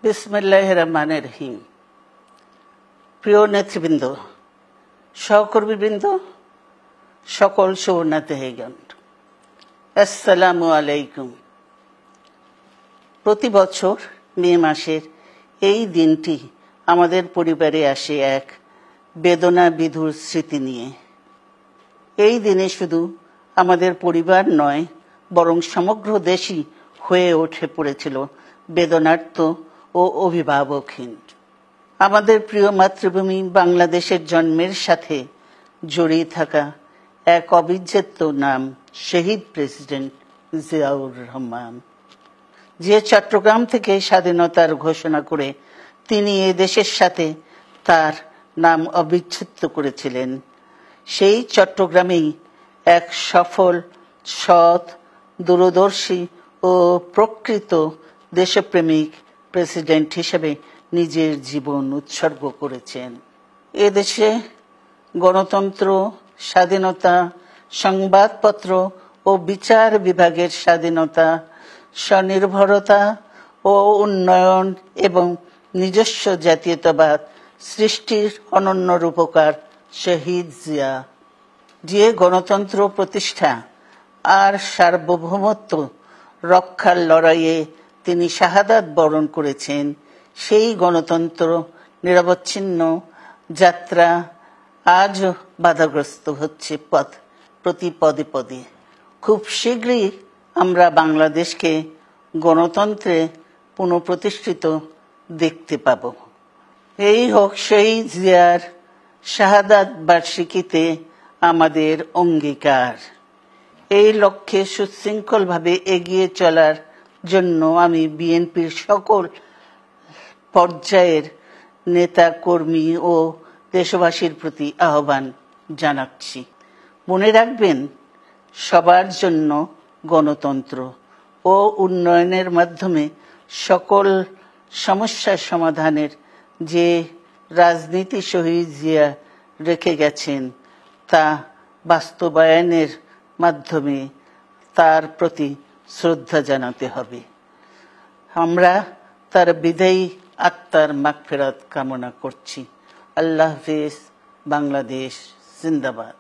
বিসমিল্লাহির রহমানির রহিম। প্রিয় নেতৃবৃন্দ, সহকর্মীবৃন্দ, সকল সুবর্ণাতিথিগণ, আসসালামু আলাইকুম। প্রতি বছর মে মাসের এই দিনটি আমাদের পরিবারে আসে এক বেদনা বিধুর স্মৃতি নিয়ে। এই দিনে শুধু আমাদের পরিবার নয়, বরং সমগ্র দেশই হয়ে উঠে পড়েছিল বেদনার্ত ও অভিভাবকহীন। আমাদের প্রিয় মাতৃভূমি বাংলাদেশের জন্মের সাথে জড়িয়ে থাকা এক অবিচ্ছেদ্য নাম শহীদ প্রেসিডেন্ট জিয়াউর রহমান, যে চট্টগ্রাম থেকে স্বাধীনতার ঘোষণা করে তিনি এ দেশের সাথে তার নাম অবিচ্ছেদ্য করেছিলেন। সেই চট্টগ্রামেই এক সফল, সৎ, দূরদর্শী ও প্রকৃত দেশপ্রেমিক প্রেসিডেন্ট হিসেবে নিজের জীবন উৎসর্গ করেছেন। এদেশে গণতন্ত্র, স্বাধীনতা, সংবাদপত্র ও বিচার বিভাগের স্বাধীনতা, স্বনির্ভরতা ও উন্নয়ন এবং নিজস্ব জাতীয়তাবাদ সৃষ্টির অনন্য রূপকার শহীদ জিয়া, যে গণতন্ত্র প্রতিষ্ঠা আর সার্বভৌমত্ব রক্ষার লড়াইয়ে তিনি শাহাদাত বরণ করেছেন, সেই গণতন্ত্র নিরবচ্ছিন্ন যাত্রা আজও বাধাগ্রস্ত হচ্ছে প্রতি পদে পদে। খুব শীঘ্রই আমরা বাংলাদেশকে গণতন্ত্রে পুনঃপ্রতিষ্ঠিত দেখতে পাব। এই হোক শহীদ জিয়ার শাহাদাত বার্ষিকীতে আমাদের অঙ্গীকার। এই লক্ষ্যে সুশৃঙ্খলভাবে এগিয়ে চলার জন্য আমি বিএনপির সকল পর্যায়ের নেতা কর্মী ও দেশবাসীর প্রতি আহ্বান জানাচ্ছি। মনে রাখবেন, সবার জন্য গণতন্ত্র ও উন্নয়নের মাধ্যমে সকল সমস্যার সমাধানের যে রাজনীতি শহীদ জিয়া রেখে গেছেন, তা বাস্তবায়নের মাধ্যমে তার প্রতি শ্রদ্ধা জানাতে হবে। আমরা তার বিদায়ী আত্মার মাগফিরাত কামনা করছি। আল্লাহ হাফেজ। বাংলাদেশ জিন্দাবাদ।